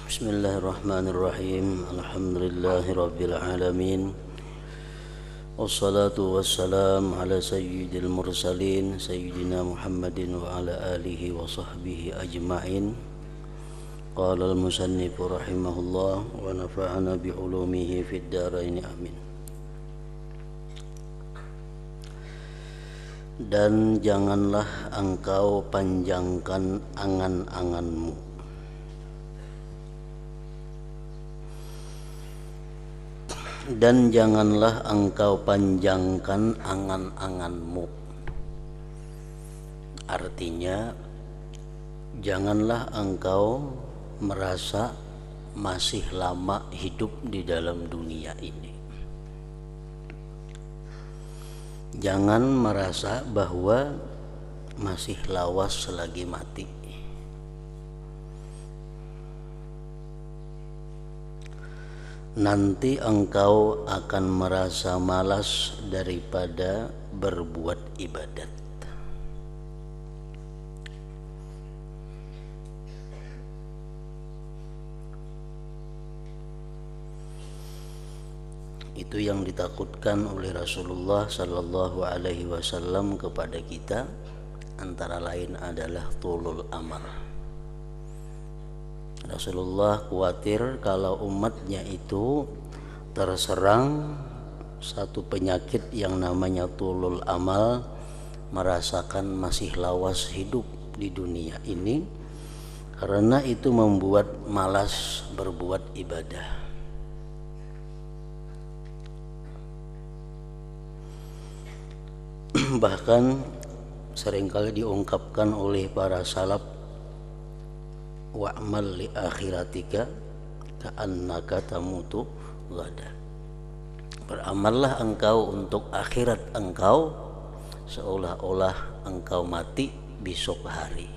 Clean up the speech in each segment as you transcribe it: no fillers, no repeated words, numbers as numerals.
Bismillahirrahmanirrahim. Alhamdulillahirabbil alamin. Wassalatu wassalam ala sayyidil mursalin sayyidina Muhammadin wa ala alihi wa sahbihi ajma'in. Qala al-musannifu rahimahullah wa nafa'ana bi ulumihi fid dharain amin. Dan janganlah engkau panjangkan angan-anganmu. Dan janganlah engkau panjangkan angan-anganmu. Artinya, janganlah engkau merasa masih lama hidup di dalam dunia ini. Jangan merasa bahwa masih lawas selagi mati. Nanti engkau akan merasa malas daripada berbuat ibadat. Itu yang ditakutkan oleh Rasulullah sallallahu alaihi wasallam kepada kita, antara lain adalah tulul amal. Rasulullah khawatir kalau umatnya itu terserang satu penyakit yang namanya tulul amal, merasakan masih lawas hidup di dunia ini, karena itu membuat malas berbuat ibadah. Bahkan seringkali diungkapkan oleh para salaf, wa'mal li akhiratika ka'annaka tamutu ghadan. Beramallah engkau untuk akhirat engkau seolah-olah engkau mati besok hari.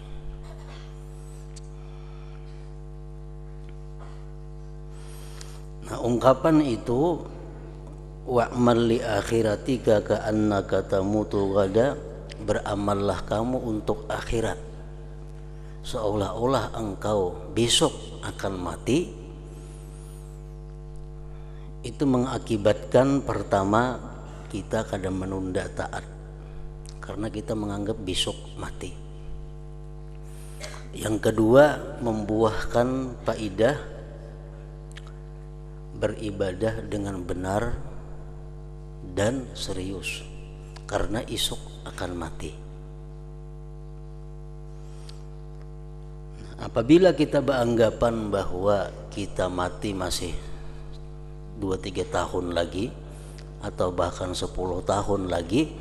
Nah, ungkapan itu wa'mal li akhiratika ka'annaka tamutu ghadan, beramallah kamu untuk akhirat seolah-olah engkau besok akan mati. Itu mengakibatkan, pertama, kita kadang menunda taat karena kita menganggap besok mati. Yang kedua, membuahkan faidah beribadah dengan benar dan serius karena esok akan mati. Apabila kita beranggapan bahwa kita mati masih 2-3 tahun lagi atau bahkan 10 tahun lagi,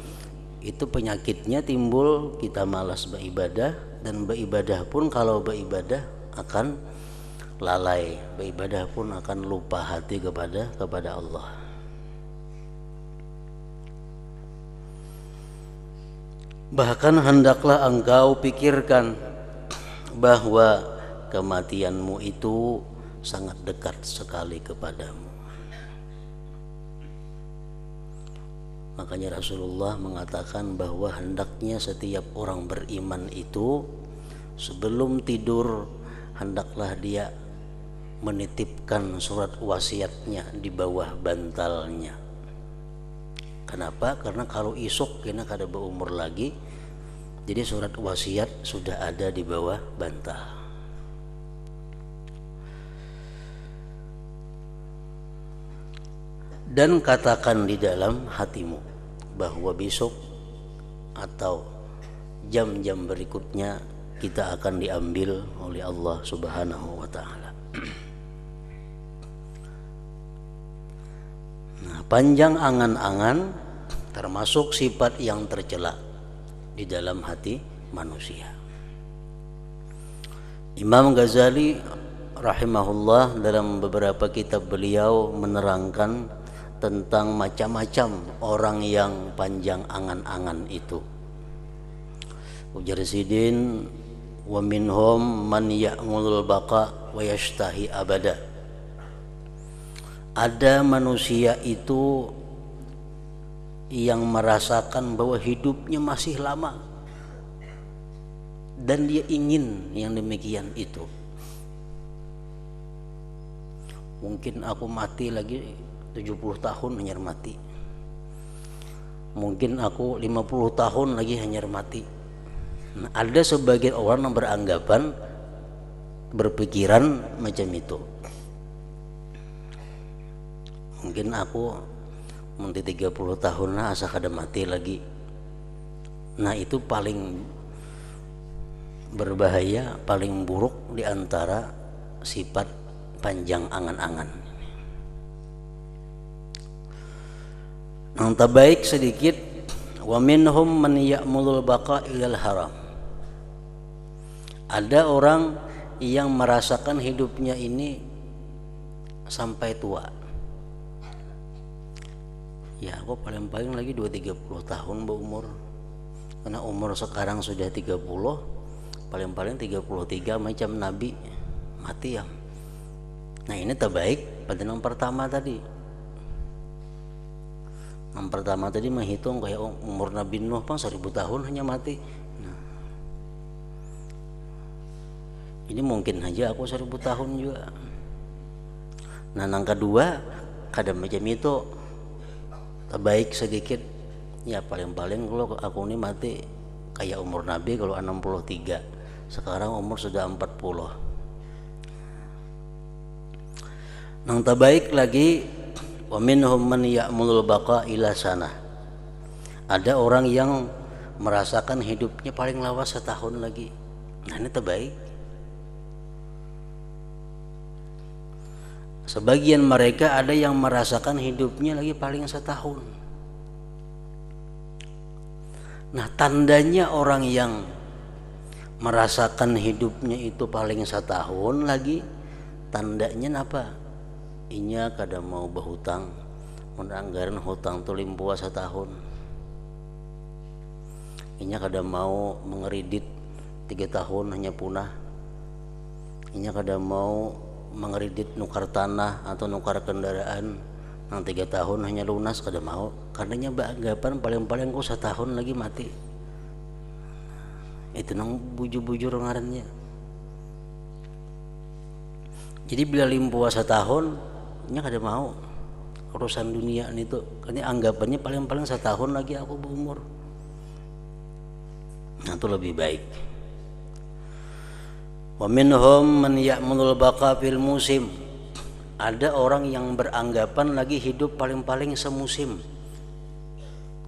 itu penyakitnya timbul, kita malas beribadah, dan beribadah pun kalau beribadah akan lalai, beribadah pun akan lupa hati kepada Allah. Bahkan hendaklah engkau pikirkan bahwa kematianmu itu sangat dekat sekali kepadamu. Makanya Rasulullah mengatakan bahwa hendaknya setiap orang beriman itu sebelum tidur hendaklah dia menitipkan surat wasiatnya di bawah bantalnya. Kenapa? Karena kalau esok kena kada berumur lagi, jadi surat wasiat sudah ada di bawah bantal. Dan katakan di dalam hatimu bahwa besok atau jam-jam berikutnya kita akan diambil oleh Allah Subhanahu wa ta'ala. Nah, panjang angan-angan termasuk sifat yang tercela di dalam hati manusia. Imam Ghazali rahimahullah dalam beberapa kitab beliau menerangkan tentang macam-macam orang yang panjang angan-angan itu. Ujar Sidin, wa minhum man ya'mulul baqa wa yashtahi abada. Ada manusia itu yang merasakan bahwa hidupnya masih lama dan dia ingin yang demikian itu. Mungkin aku mati lagi 70 tahun hanyar mati. Mungkin aku 50 tahun lagi hanyar mati. Nah, ada sebagian orang yang beranggapan, berpikiran macam itu. Mungkin aku nanti 30 tahun lah asa kada mati lagi. Nah, itu paling berbahaya, paling buruk di antara sifat panjang angan-angan. Yang terbaik sedikit, wa minhum man ya'mulul baqa ilal haram. Ada orang yang merasakan hidupnya ini sampai tua. Ya, aku paling-paling lagi 2-30 tahun berumur. Karena umur sekarang sudah 30, paling-paling 33 macam Nabi mati ya. Nah, ini terbaik pada yang pertama tadi. Yang pertama tadi menghitung kayak umur Nabi Nuh 1000 tahun hanya mati. Nah, ini mungkin aja aku 1000 tahun juga. Nah, yang kedua kadang macam itu terbaik sedikit. Ya, paling-paling kalau aku ini mati kayak umur Nabi kalau 63. Sekarang umur sudah 40. Yang terbaik lagi, wa minhum man ya'mulul baqa ila sana. Ada orang yang merasakan hidupnya paling lawas setahun lagi. Nah, ini terbaik. Sebagian mereka ada yang merasakan hidupnya lagi paling setahun. Nah, tandanya orang yang merasakan hidupnya itu paling setahun lagi, tandanya apa? Inya kada mau berhutang, anggaran hutang tu limpuah setahun. Inya kada mau mengeridit 3 tahun hanya punah. Inya kada mau mengeridit nukar tanah atau nukar kendaraan yang 3 tahun hanya lunas, kada mau. Karenanya beranggapan paling-paling ku setahun lagi mati. Itu nang bujur-bujur ngarannya. Jadi bila limpuah setahun, nya kada mau urusan dunia itu. Karena anggapannya paling-paling setahun lagi aku berumur. Nah, itu lebih baik. Wa minhum man ya'mulul baqa fil musim. Ada orang yang beranggapan lagi hidup paling-paling semusim.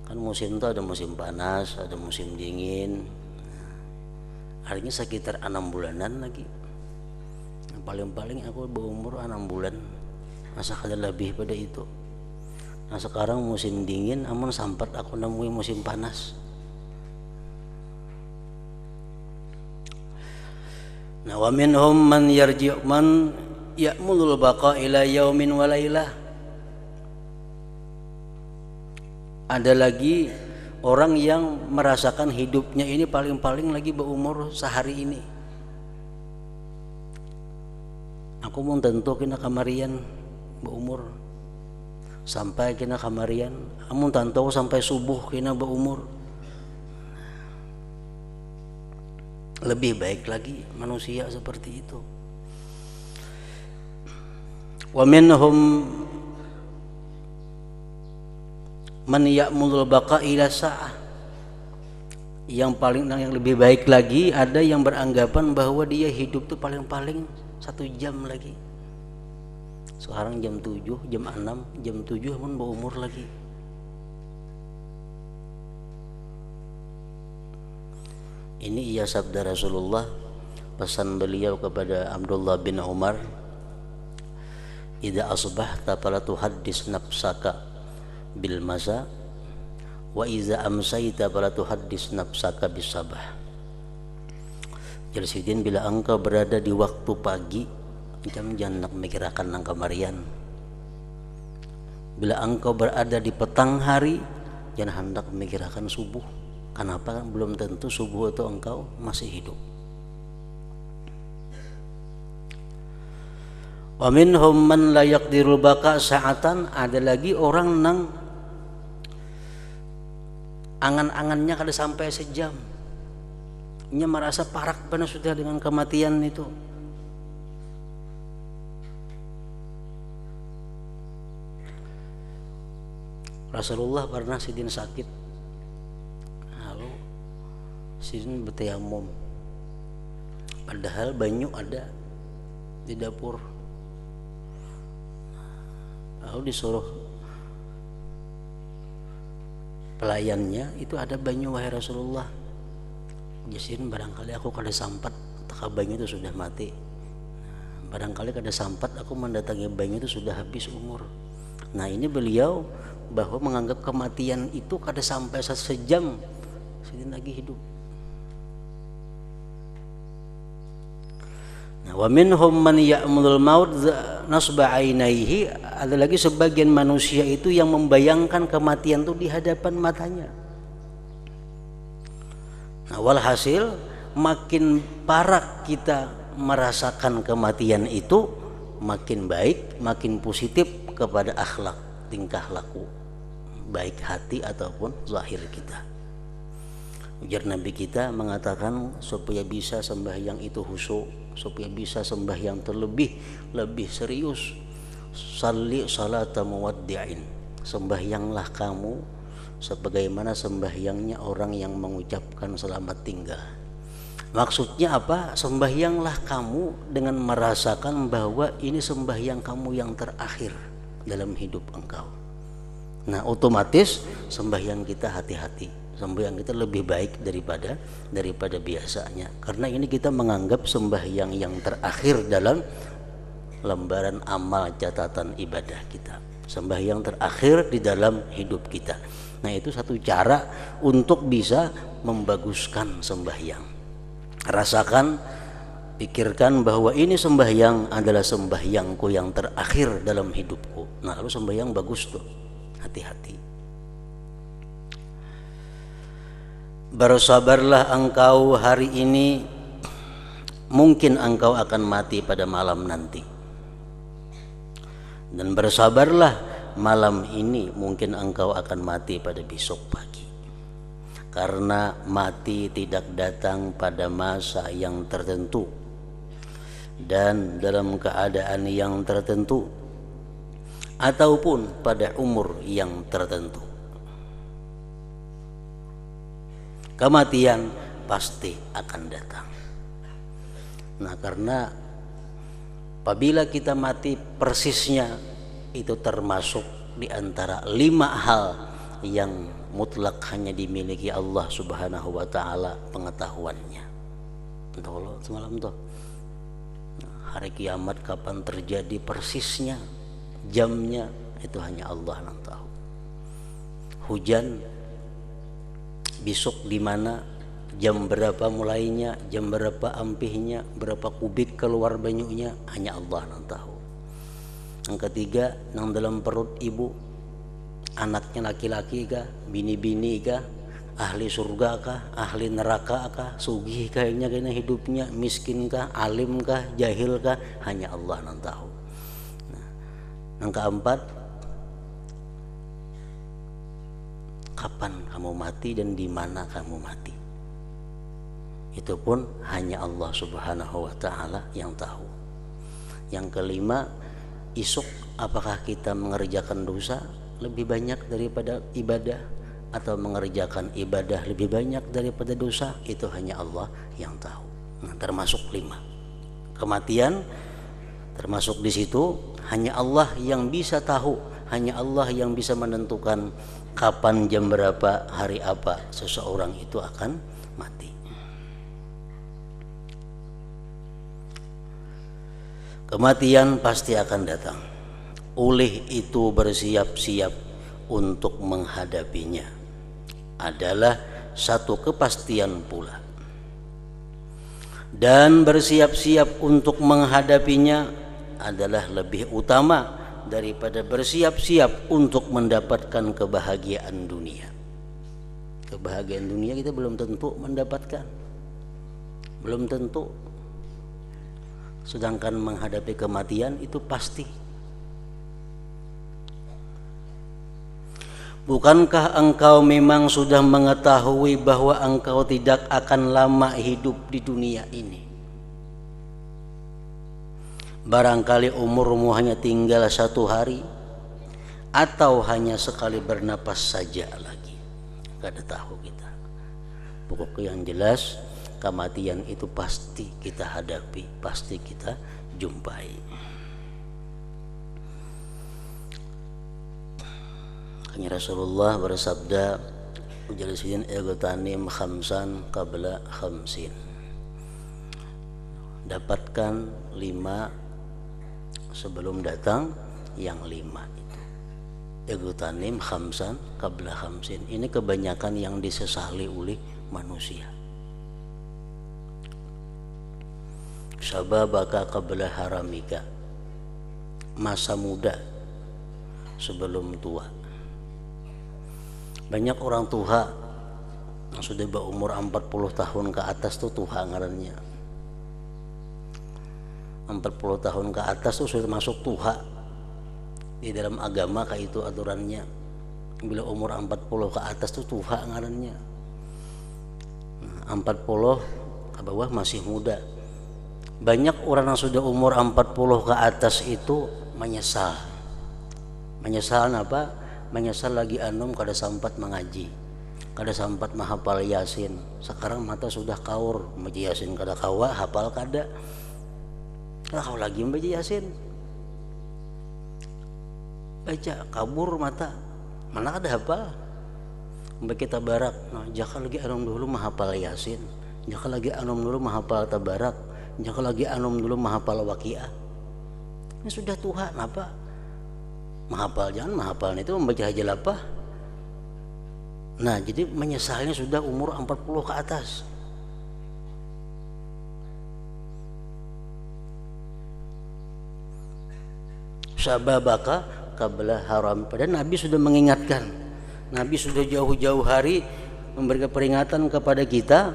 Kan musim itu ada musim panas, ada musim dingin. Artinya sekitar 6 bulanan lagi. Paling-paling aku berumur 6 bulan. Masa kada lebih pada itu. Nah, sekarang musim dingin, amun sampai aku nemui musim panas. Nah, wa minhum man yarji'u man ya'mulul baqa ila yaumin wa lailah. Ada lagi orang yang merasakan hidupnya ini paling-paling lagi berumur sehari ini. Aku mau tentu kena kamarian berumur sampai kena kamarian, amun tentu sampai subuh kena berumur. Lebih baik lagi manusia seperti itu. Wa minhum man ya'mulul baqa ila sa'ah. Yang lebih baik lagi, ada yang beranggapan bahwa dia hidup tuh paling-paling 1 jam lagi. Sekarang jam 7, jam 6, jam 7 pun berumur lagi. Ini ia sabda Rasulullah, pesan beliau kepada Abdullah bin Umar, idza asbahta fala tuhaddis nafsaka bil masa wa idza amsayta fala tuhaddis nafsaka bis sabah. Jalsidin, bila engkau berada di waktu pagi, jangan nak memikirkan nang kamarian. Bila engkau berada di petang hari, jangan hendak memikirkan subuh. Kenapa? Belum tentu subuh itu engkau masih hidup. Wa minhum man la yaqdirul baqa sa'atan. Ada lagi orang nang angan-angannya kada sampai sejam. Nya merasa parak benar sudah dengan kematian itu. Rasulullah pernah sidin sakit, lalu sidin bertayamum, padahal banyu ada di dapur. Lalu disuruh pelayannya, itu ada banyu wahai Rasulullah. Sidin barangkali aku kada sampat, tak banyu itu sudah mati. Barangkali kada sampat aku mendatangi banyu itu sudah habis umur. Nah ini beliau bahwa menganggap kematian itu kada sampai sejam sidin lagi hidup. Nah, wa minhum man ya'mulul maut nasba ainaihi, ada lagi sebagian manusia itu yang membayangkan kematian itu di hadapan matanya. Nah, walhasil makin parah kita merasakan kematian itu, makin baik, makin positif kepada akhlak, tingkah laku, baik hati ataupun zahir kita. Ujar Nabi kita mengatakan supaya bisa sembahyang itu khusyuk, supaya bisa sembahyang lebih serius, salli salata muwaddi'in, sembahyanglah kamu sebagaimana sembahyangnya orang yang mengucapkan selamat tinggal. Maksudnya apa? Sembahyanglah kamu dengan merasakan bahwa ini sembahyang kamu yang terakhir dalam hidup engkau. Nah, otomatis sembahyang kita hati-hati, sembahyang kita lebih baik daripada biasanya, karena ini kita menganggap sembahyang yang terakhir dalam lembaran amal catatan ibadah kita, sembahyang terakhir di dalam hidup kita. Nah, itu satu cara untuk bisa membaguskan sembahyang. Rasakan, pikirkan bahwa ini sembahyang adalah sembahyangku yang terakhir dalam hidupku. Nah, lalu sembahyang bagus tuh, hati-hati. Bersabarlah engkau hari ini, mungkin engkau akan mati pada malam nanti. Dan bersabarlah, malam ini mungkin engkau akan mati pada besok pagi. Karena mati tidak datang pada masa yang tertentu dan dalam keadaan yang tertentu ataupun pada umur yang tertentu. Kematian pasti akan datang. Nah, karena apabila kita mati persisnya, itu termasuk di antara 5 hal yang mutlak hanya dimiliki Allah Subhanahu wa ta'ala pengetahuannya. Entah Allah semalam tuh, hari kiamat kapan terjadi persisnya, jamnya itu hanya Allah yang tahu. Hujan besok di mana, jam berapa mulainya, jam berapa ampihnya, berapa kubik keluar banyunya, hanya Allah yang tahu. Yang ketiga, yang dalam perut ibu, anaknya laki-laki kah, bini-bini kah, ahli surga kah, ahli neraka kah, sugih kayaknya kena hidupnya, miskin kah, alim kah, jahil kah, hanya Allah yang tahu. Nah, yang keempat, kapan kamu mati dan di mana kamu mati, itu pun hanya Allah Subhanahu wa ta'ala yang tahu. Yang kelima, esok apakah kita mengerjakan dosa lebih banyak daripada ibadah atau mengerjakan ibadah lebih banyak daripada dosa, itu hanya Allah yang tahu. Nah, termasuk 5. Kematian termasuk di situ, hanya Allah yang bisa tahu, hanya Allah yang bisa menentukan kapan, jam berapa, hari apa seseorang itu akan mati. Kematian pasti akan datang. Oleh itu bersiap-siap untuk menghadapinya adalah satu kepastian pula. Dan bersiap-siap untuk menghadapinya adalah lebih utama daripada bersiap-siap untuk mendapatkan kebahagiaan dunia. Kebahagiaan dunia kita belum tentu mendapatkan, belum tentu. Sedangkan menghadapi kematian itu pasti. Bukankah engkau memang sudah mengetahui bahwa engkau tidak akan lama hidup di dunia ini? Barangkali umurmu hanya tinggal 1 hari atau hanya sekali bernapas saja lagi, gak ada tahu kita. Pokoknya yang jelas kematian itu pasti kita hadapi, pasti kita jumpai. Hanya Rasulullah bersabda, ujalisin egotanim khamsan qabla khamsin, dapatkan 5 sebelum datang yang 5 itu. Egotanim khamsan qabla khamsin, ini kebanyakan yang disesali oleh manusia. Syababaka qabla haramika, masa muda sebelum tua. Banyak orang tua yang sudah berumur 40 tahun ke atas tuh tua ngarannya. 40 tahun ke atas tuh sudah masuk tua. Di dalam agama kayak itu aturannya. Bila umur 40 ke atas tuh tua ngarannya. 40 ke bawah masih muda. Banyak orang yang sudah umur 40 ke atas itu menyesal. Menyesal apa? Menyesal lagi anum kada sempat mengaji, kada sempat menghafal Yasin. Sekarang mata sudah kaur, membaca Yasin kada kawa, hafal kada. Kada kau lagi membaca Yasin. Baca kabur mata. Mana kada hafal. Membaca tabarak. Nah, jaka lagi anum dulu menghafal Yasin. Jaka lagi anum dulu menghafal tabarak. Jaka lagi anum dulu menghafal waqiah. Ini sudah tua, kenapa? Menghafal, jangan menghafal itu membaca aja apa. Nah, jadi menyesalnya sudah umur 40 ke atas. Syababaka qabla haram. Padahal Nabi sudah mengingatkan. Nabi sudah jauh-jauh hari memberikan peringatan kepada kita,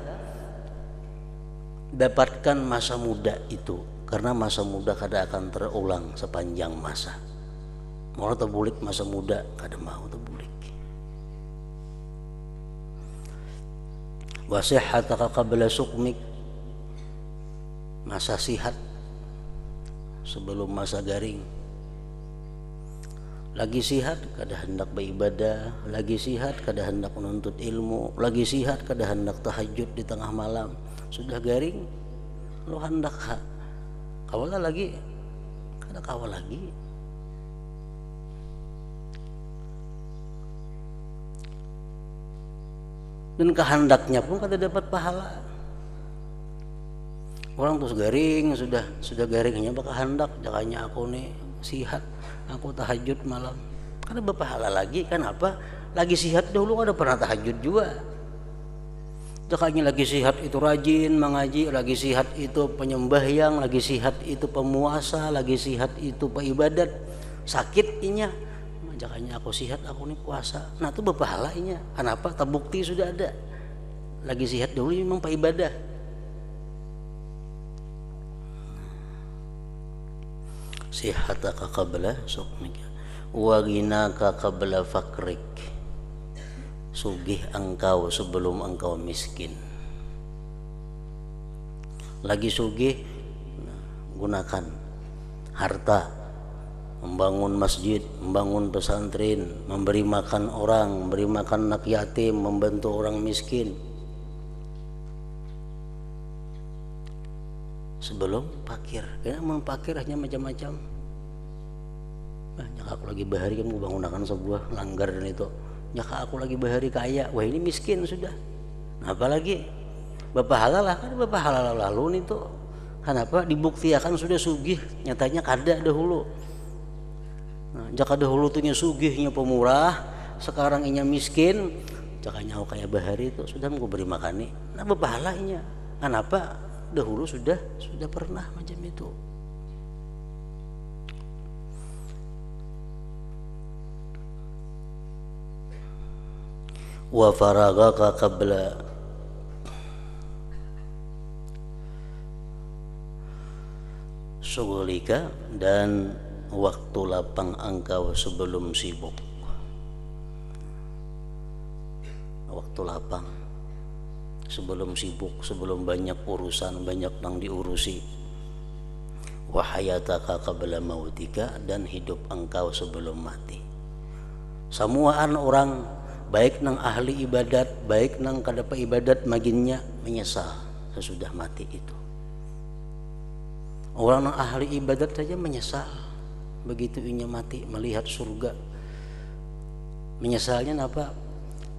dapatkan masa muda itu, karena masa muda kada akan terulang sepanjang masa. Mau terbulik masa muda kada mau terbulik. Wasihhataka qabla sukmik, masa sihat sebelum masa garing. Lagi sihat kada hendak beribadah, lagi sihat kada hendak menuntut ilmu, lagi sihat kada hendak tahajud di tengah malam. Sudah garing lo hendak kawala lagi kada kawal lagi. Dan kehendaknya pun kada dapat pahala. Orang terus garing, sudah garingnya bakal hendak, jakanya aku nih sihat, aku tahajud malam, kada berpahala lagi. Kenapa? Lagi sihat dahulu kada pernah tahajud juga. Jakanya lagi sihat itu rajin mengaji, lagi sihat itu penyembahyang, lagi sihat itu pemuasa, lagi sihat itu peibadat. Sakit inya, jakanya aku sihat, aku nih puasa. Nah itu berpahala inya. Kenapa? Terbukti sudah ada. Lagi sihat dulu memang peibadah. Sihataka qabla sukmika wa ghinaka qabla fakrik, sugih engkau sebelum engkau miskin. Lagi sugih, gunakan harta membangun masjid, membangun pesantren, memberi makan orang, memberi makan anak yatim, membantu orang miskin. Sebelum fakir, karena mau fakir hanya macam-macam. Jika aku lagi bahari kan bangunakan sebuah langgar dan itu. Jika aku lagi bahari kaya, wah ini miskin sudah. Nah, apalagi bapak halal lah, kan bapak halal lalu itu. Kenapa? Dibuktikan sudah sugih, nyatanya kada dahulu. Nah, jika dahulu tuhnya sugihnya pemurah, sekarang inya miskin, jakanya aku kaya bahari itu sudah mau beri makan nih. Nah, bapak halanya. Kenapa? Dahulu sudah pernah macam itu. Wa faragaka qabla syughulika, dan waktu lapang engkau sebelum sibuk. Waktu lapang sebelum sibuk, sebelum banyak urusan, banyak yang diurusi. Wa hayataka qabla mautika, dan hidup engkau sebelum mati. Samuaan orang baik nang ahli ibadat, baik nang kada ibadat maginnya menyesal sesudah mati itu. Orang nang ahli ibadat saja menyesal begitu inya mati melihat surga. Menyesalnya apa?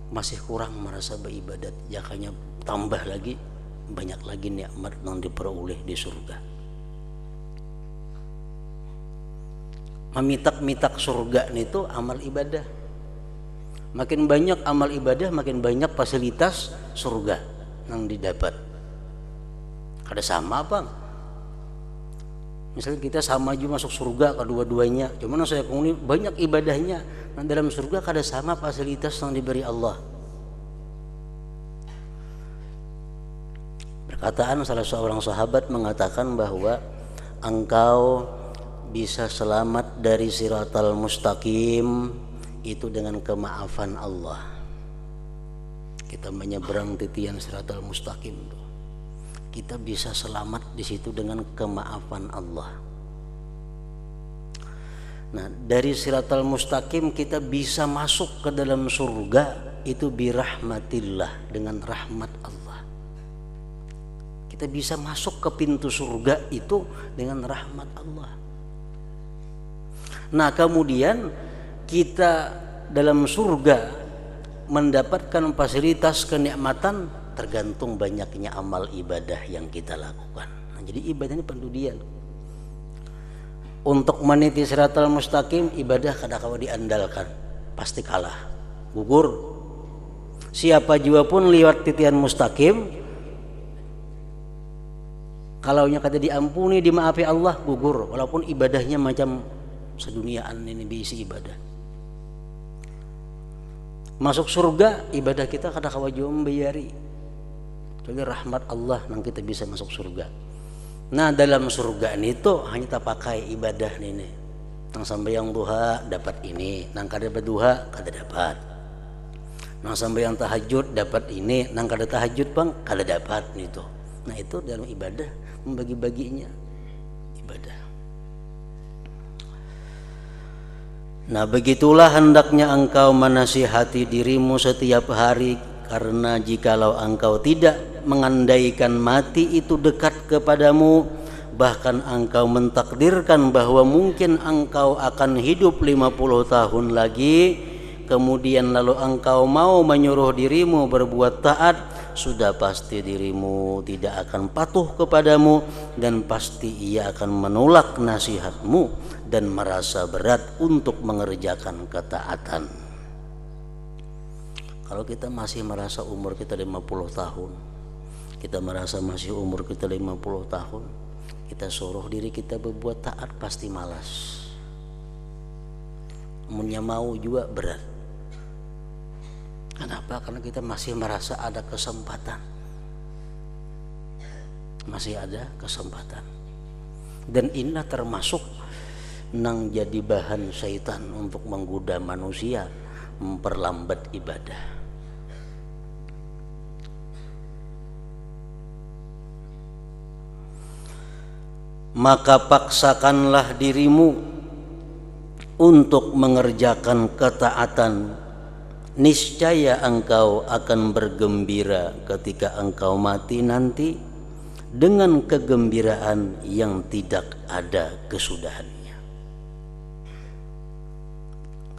Masih kurang merasa beribadat, jakanya tambah lagi banyak lagi nikmat yang diperoleh di surga. Memitak-mitak surga itu amal ibadah. Makin banyak amal ibadah, makin banyak fasilitas surga yang didapat. Kada sama bang. Misalnya kita sama aja masuk surga kedua-duanya, cuman saya ini banyak ibadahnya. Nah, dalam surga kada sama fasilitas yang diberi Allah. Perkataan salah seorang sahabat mengatakan bahwa engkau bisa selamat dari siratal mustaqim itu dengan kemaafan Allah. Kita menyeberang titian siratal mustaqim itu, kita bisa selamat di situ dengan kemaafan Allah. Nah, dari siratal mustaqim kita bisa masuk ke dalam surga itu birahmatillah, dengan rahmat Allah. Kita bisa masuk ke pintu surga itu dengan rahmat Allah. Nah, kemudian kita dalam surga mendapatkan fasilitas kenikmatan tergantung banyaknya amal ibadah yang kita lakukan. Nah, jadi ibadah ini pendudian. Untuk meniti siratal mustaqim, ibadah kadang-kadang diandalkan, pasti kalah, gugur. Siapa jua pun lewat titian mustaqim, kalaunya kata diampuni, dimaafi Allah, gugur. Walaupun ibadahnya macam seduniaan ini diisi ibadah. Masuk surga, ibadah kita kadang-kadang jua membayari. Jadi rahmat Allah yang kita bisa masuk surga. Nah, dalam surga ini tuh hanya tak pakai ibadah ini. Nang sambayang duha dapat ini, nang kada berduha kada dapat. Nang sambayang tahajud dapat ini, nang kada tahajud bang kada dapat itu. Nah, itu dalam ibadah membagi-baginya ibadah. Nah, begitulah hendaknya engkau menasihati dirimu setiap hari, karena jikalau engkau tidak mengandaikan mati itu dekat kepadamu, bahkan engkau mentakdirkan bahwa mungkin engkau akan hidup 50 tahun lagi, kemudian lalu engkau mau menyuruh dirimu berbuat taat, sudah pasti dirimu tidak akan patuh kepadamu, dan pasti ia akan menolak nasihatmu dan merasa berat untuk mengerjakan ketaatan. Kalau kita masih merasa umur kita 50 tahun, kita merasa masih umur kita 50 tahun, kita suruh diri kita berbuat taat pasti malas. Munnya mau juga berat. Kenapa? Karena kita masih merasa ada kesempatan. Masih ada kesempatan. Dan inilah termasuk nang jadi bahan syaitan untuk menggoda manusia, memperlambat ibadah. Maka paksakanlah dirimu untuk mengerjakan ketaatan, niscaya engkau akan bergembira ketika engkau mati nanti dengan kegembiraan yang tidak ada kesudahannya.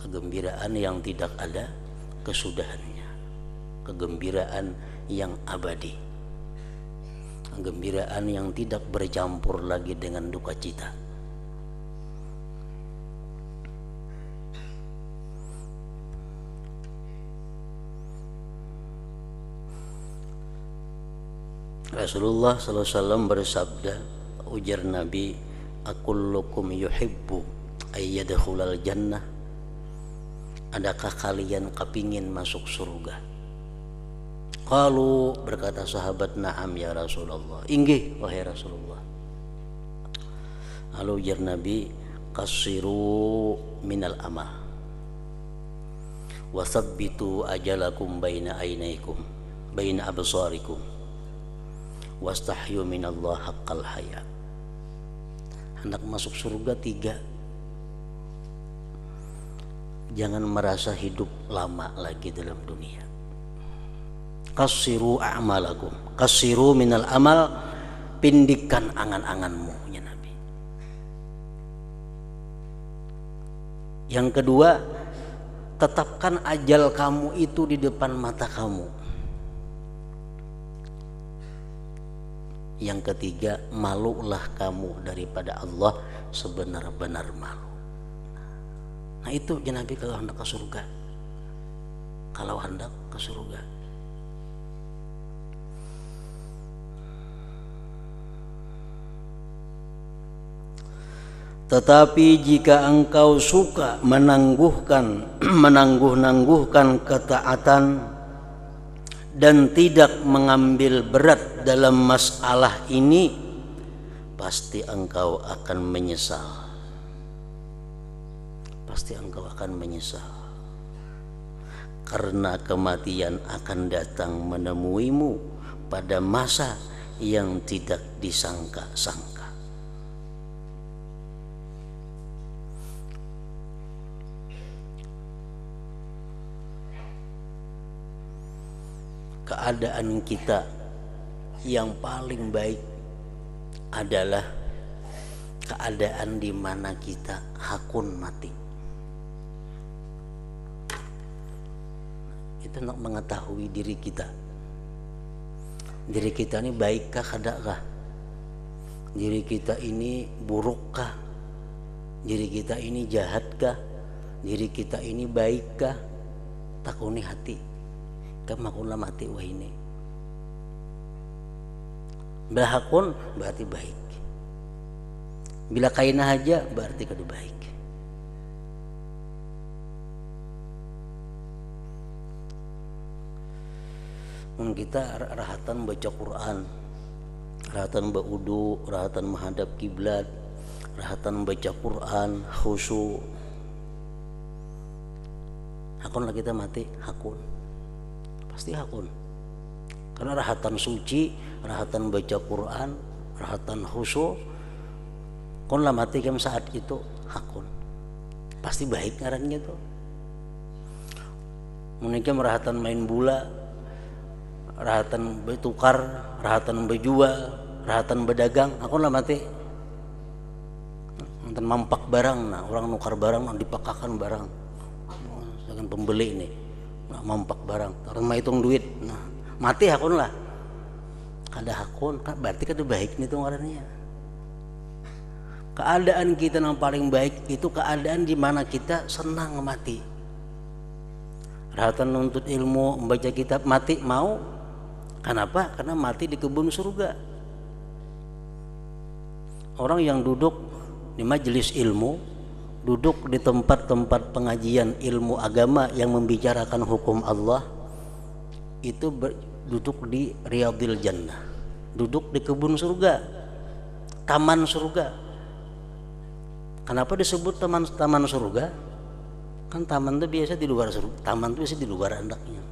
Kegembiraan yang tidak ada kesudahannya, kegembiraan yang abadi, kegembiraan yang tidak bercampur lagi dengan duka cita. Rasulullah SAW bersabda, ujar Nabi, akullukum yuhibbu ayyadkhulal jannah, adakah kalian kepingin masuk surga? Qalu, berkata sahabat, na'am ya Rasulullah, inggih wahai Rasulullah. Lalu ujar Nabi, qasiru minal amal wasabbitu ajalakum baina ainaikum baina absarikum wastahyu minallah haqqal haya. Hendak masuk surga 3, jangan merasa hidup lama lagi dalam dunia. Qasiru a'malakum, qasiru minal amal, pindikan angan-anganmu, ya Nabi. Yang kedua, tetapkan ajal kamu itu di depan mata kamu. Yang ketiga, malulah kamu daripada Allah sebenar-benar malu. Nah itu ya Nabi kalau hendak ke surga, kalau hendak ke surga. Tetapi jika engkau suka menangguh-nangguhkan ketaatan dan tidak mengambil berat dalam masalah ini, pasti engkau akan menyesal. Pasti engkau akan menyesal. Karena kematian akan datang menemuimu pada masa yang tidak disangka-sangka. Keadaan kita yang paling baik adalah keadaan di mana kita hakun mati. Itu untuk mengetahui diri kita. Diri kita ini baikkah kadakkah? Diri kita ini burukkah? Diri kita ini jahatkah? Diri kita ini baikkah? Takuni hati. Kamakunlah mati wah ini. Bila hakun berarti baik. Bila kaina aja berarti kada baik. Kita rahatan baca Quran, rahatan baudu, rahatan menghadap kiblat, rahatan baca Quran, khusyuk. Hakunlah kita mati, hakun. Pasti hakun. Karena rahatan suci, rahatan baca Quran, rahatan khusyuk, konlah mati kem saat itu hakun. Pasti baik ngarannya tuh. Menikah rahatan main bola, rahatan bertukar, rahatan berjual, rahatan berdagang, akonlah mati. Nonton mampak barang, nah orang nukar barang, dipakakan barang. Dengan pembeli nih. Nah, mampak barang, terus hitung duit, nah mati hakun lah. Kada hakun, berarti kada baik nih tuh ngarannya. Keadaan kita yang paling baik itu keadaan di mana kita senang mati. Rahatan nuntut ilmu, membaca kitab, mati mau. Kenapa? Karena mati di kebun surga. Orang yang duduk di majelis ilmu, duduk di tempat-tempat pengajian ilmu agama yang membicarakan hukum Allah, itu duduk di Riyadil Jannah, duduk di kebun surga, taman surga. Kenapa disebut taman surga? Kan taman itu biasa di luar surga, taman itu biasa di luar andaknya.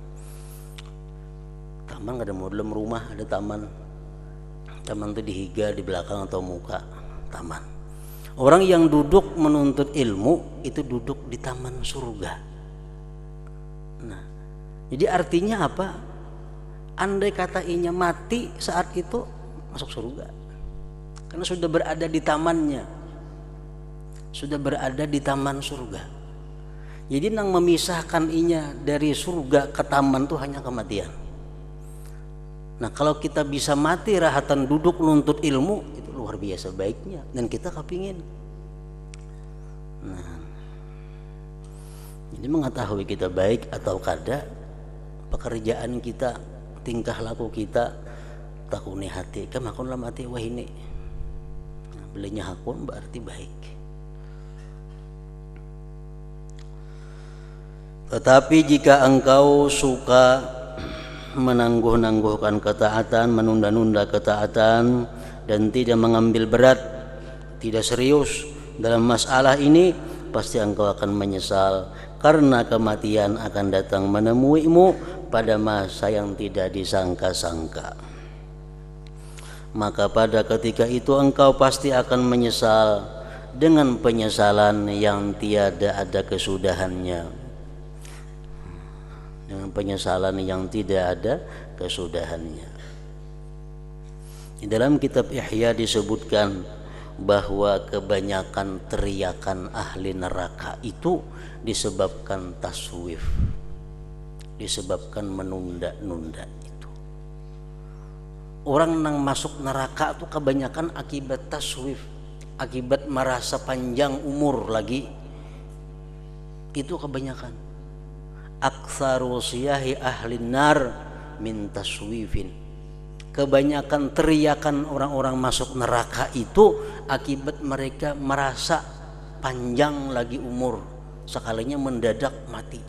Taman ada mau dalam rumah, ada taman. Taman itu dihiga di belakang atau muka taman. Orang yang duduk menuntut ilmu itu duduk di taman surga. Nah, jadi artinya apa? Andai kata inya mati saat itu masuk surga, karena sudah berada di tamannya, sudah berada di taman surga. Jadi nang memisahkan inya dari surga ke taman itu hanya kematian. Nah kalau kita bisa mati rahatan duduk nuntut ilmu, itu luar biasa baiknya, dan kita kepingin. Nah, jadi mengetahui kita baik atau kada, pekerjaan kita, tingkah laku kita, takuni hati, kan hakunlah mati wah ini. Nah, belinya hakun berarti baik. Tetapi jika engkau suka menangguh-nangguhkan ketaatan, menunda-nunda ketaatan, dan tidak mengambil berat, tidak serius dalam masalah ini, pasti engkau akan menyesal, karena kematian akan datang menemuimu pada masa yang tidak disangka-sangka. Maka pada ketika itu engkau pasti akan menyesal dengan penyesalan yang tiada ada kesudahannya, dengan penyesalan yang tidak ada kesudahannya. Di dalam kitab Ihya disebutkan bahwa kebanyakan teriakan ahli neraka itu disebabkan taswif, disebabkan menunda-nunda itu. Orang yang masuk neraka itu kebanyakan akibat taswif, akibat merasa panjang umur lagi. Itu kebanyakan. Aktsaru siyahi ahli nar min taswifin. Kebanyakan teriakan orang-orang masuk neraka itu akibat mereka merasa panjang lagi umur, sekalinya mendadak mati.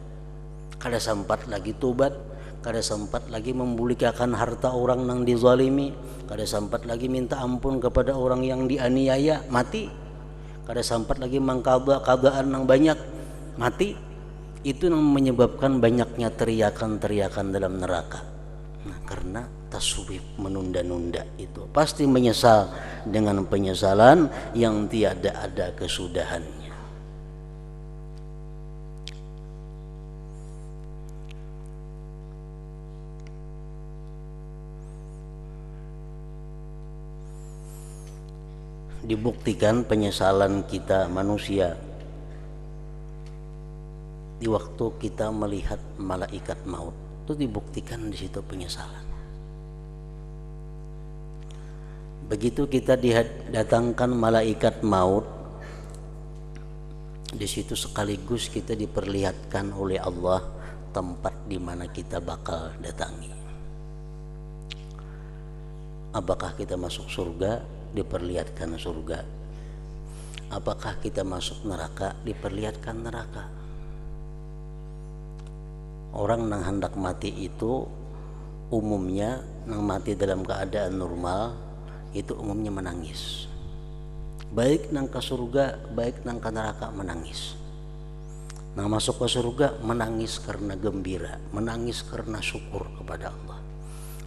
Kada sempat lagi tobat, kada sempat lagi membulikan harta orang yang dizalimi, kada sempat lagi minta ampun kepada orang yang dianiaya, mati. Kada sempat lagi mengqada-qadaan yang banyak, mati. Itu yang menyebabkan banyaknya teriakan-teriakan dalam neraka. Nah, karena taswif, menunda-nunda itu pasti menyesal dengan penyesalan yang tiada ada kesudahannya. Dibuktikan penyesalan kita manusia di waktu kita melihat malaikat maut, itu dibuktikan di situ penyesalan. Begitu kita didatangkan malaikat maut, di situ sekaligus kita diperlihatkan oleh Allah tempat di mana kita bakal datangi. Apakah kita masuk surga? Diperlihatkan surga. Apakah kita masuk neraka? Diperlihatkan neraka. Orang yang hendak mati itu umumnya yang mati dalam keadaan normal itu umumnya menangis, baik nang ke surga baik nang ke neraka menangis. Nang masuk ke surga menangis karena gembira, menangis karena syukur kepada Allah.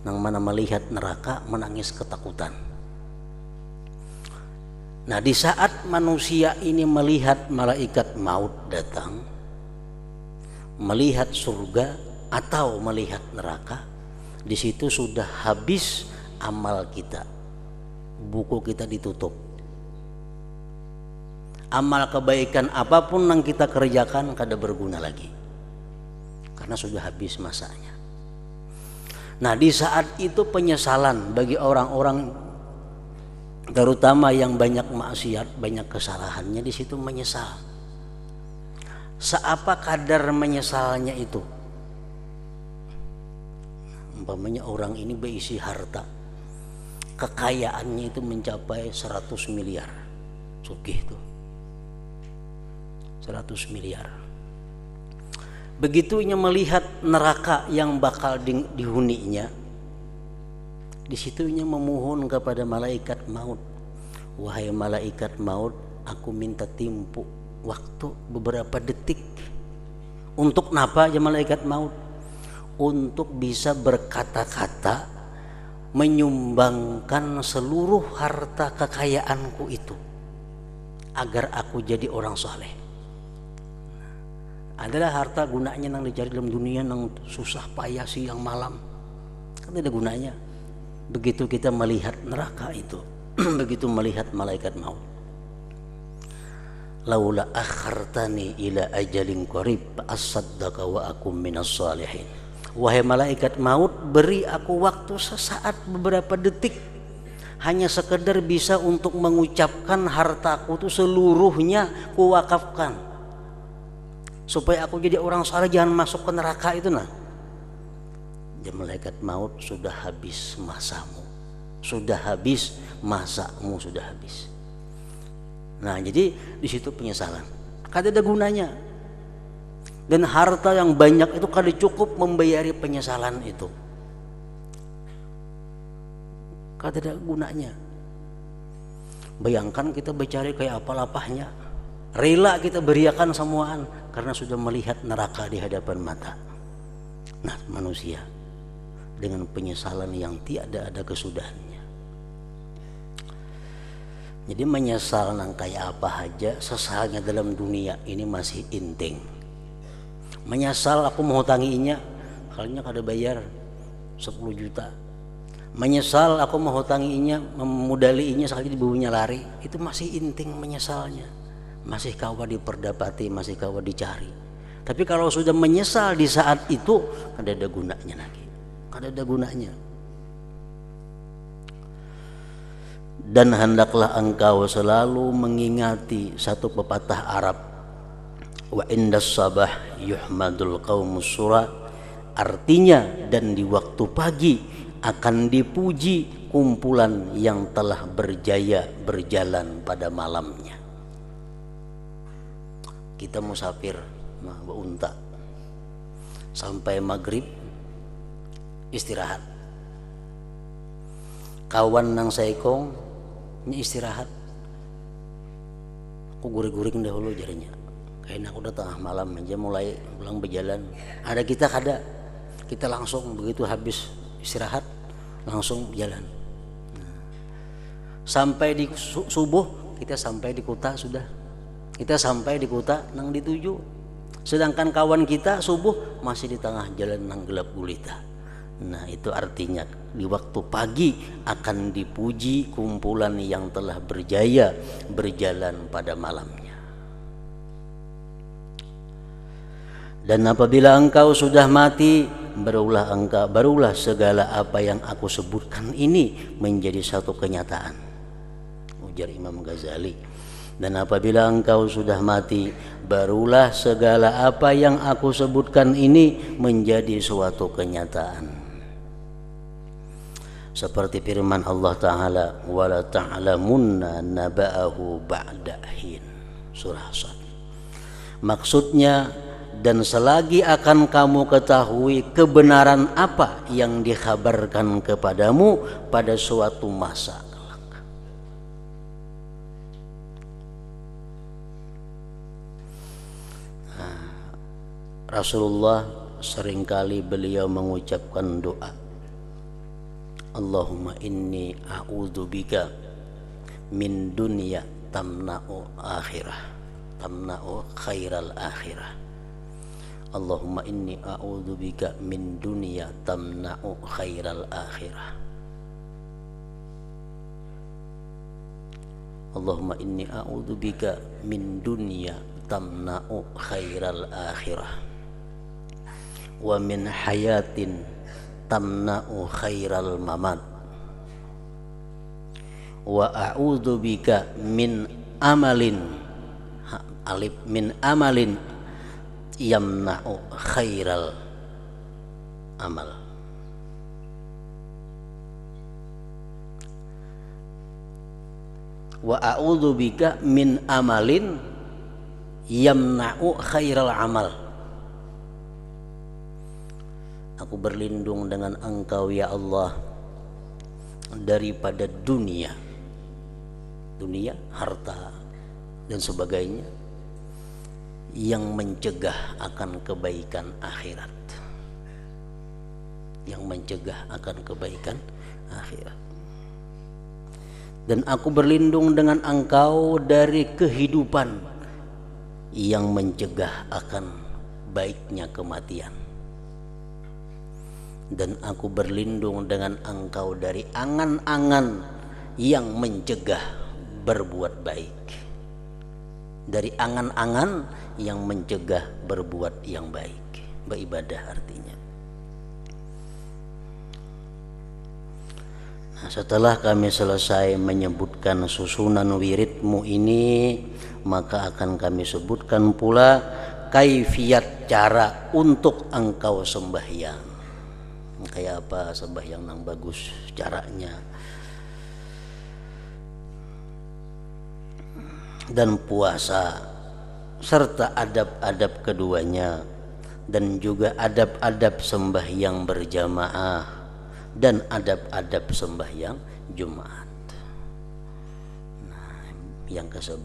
Nang mana melihat neraka menangis ketakutan. Nah, di saat manusia ini melihat malaikat maut datang, melihat surga atau melihat neraka, di situ sudah habis amal kita. Buku kita ditutup. Amal kebaikan apapun yang kita kerjakan kada berguna lagi, karena sudah habis masanya. Nah, di saat itu penyesalan bagi orang-orang, terutama yang banyak maksiat, banyak kesalahannya, di situ menyesal. Seapa kadar menyesalnya itu? Umpamanya orang ini berisi harta, kekayaannya itu mencapai 100 miliar, sugih itu 100 miliar. Begitu ia melihat neraka yang bakal dihuninya, di situ ia memohon kepada malaikat maut, wahai malaikat maut, aku minta tempo waktu beberapa detik. Untuk napa ya malaikat maut? Untuk bisa berkata-kata menyumbangkan seluruh harta kekayaanku itu agar aku jadi orang saleh. Adalah harta gunanya yang dicari dalam dunia yang susah payah siang malam, kan tidak gunanya. Begitu kita melihat neraka itu, begitu melihat malaikat maut, laula akhartani ila ajalin qarib asaddaqa wa akum minas salihin. Wahai malaikat maut, beri aku waktu sesaat, beberapa detik, hanya sekedar bisa untuk mengucapkan hartaku itu seluruhnya kuwakafkan, supaya aku jadi orang saleh, jangan masuk ke neraka itu. Nah, ya malaikat maut, sudah habis masamu, sudah habis masamu, sudah habis. Nah, jadi di situ penyesalan, kada ada gunanya. Dan harta yang banyak itu kada cukup membayari penyesalan itu, kada ada gunanya. Bayangkan kita bercari kayak apa lapahnya, rela kita beriakan semuaan karena sudah melihat neraka di hadapan mata. Nah, manusia dengan penyesalan yang tiada ada kesudahannya. Jadi menyesal nang kayak apa aja, sesalnya dalam dunia ini masih inting. Menyesal aku mau hutanginya, kalinya kada bayar 10 juta. Menyesal aku mau hutanginya, memudalinya sekali dibubuhnya lari, itu masih inting menyesalnya. Masih kawa diperdapati, masih kawa dicari. Tapi kalau sudah menyesal di saat itu, kada ada gunanya lagi. Kada ada gunanya. Dan hendaklah engkau selalu mengingati satu pepatah Arab, wa indas sabah yuhmadul qaumus sura, artinya dan di waktu pagi akan dipuji kumpulan yang telah berjaya berjalan pada malamnya. Kita musafir unta sampai maghrib istirahat, kawan nang saikong ini istirahat, aku guring-guring dahulu jarinya, kayaknya aku udah tengah malam aja mulai pulang berjalan. Ada kita kada, kita langsung begitu habis istirahat langsung jalan. Sampai di subuh kita sampai di kota sudah, kita sampai di kota nang dituju. Sedangkan kawan kita subuh masih di tengah jalan nang gelap gulita. Nah itu artinya di waktu pagi akan dipuji kumpulan yang telah berjaya berjalan pada malamnya. Dan apabila engkau sudah mati, barulah segala apa yang aku sebutkan ini menjadi satu kenyataan, ujar Imam Ghazali. Dan apabila engkau sudah mati, barulah segala apa yang aku sebutkan ini menjadi suatu kenyataan. Seperti firman Allah Ta'ala, wala ta'lamunna naba'ahu ba'da hin, surah Sad. Maksudnya, dan selagi akan kamu ketahui kebenaran apa yang dikhabarkan kepadamu pada suatu masa kelak. Rasulullah seringkali beliau mengucapkan doa, Allahumma inni a'udzubika min dunya tamna'u akhirah, tamna'u khairal akhirah. Allahumma inni a'udzubika min dunya tamna'u khairal akhirah. Allahumma inni a'udzubika min dunya tamna'u khairal akhirah wa min hayatin tamna'u khairal mamat wa a'udzubika min amalin alif min amalin yamna'u khairal amal. Wa a'udzubika min amalin yamna'u khairal amal. Aku berlindung dengan Engkau ya Allah daripada dunia, harta dan sebagainya yang mencegah akan kebaikan akhirat, yang mencegah akan kebaikan akhirat. Dan aku berlindung dengan Engkau dari kehidupan yang mencegah akan baiknya kematian. Dan aku berlindung dengan Engkau dari angan-angan yang mencegah berbuat baik, dari angan-angan yang mencegah berbuat yang baik, beribadah artinya. Nah, setelah kami selesai menyebutkan susunan wiridmu ini, maka akan kami sebutkan pula kaifiat cara untuk engkau sembahyang. Kayak apa sembahyang yang bagus caranya, dan puasa serta adab-adab keduanya, dan juga adab-adab sembahyang berjamaah dan adab-adab sembahyang Jumat. Nah, yang ke-11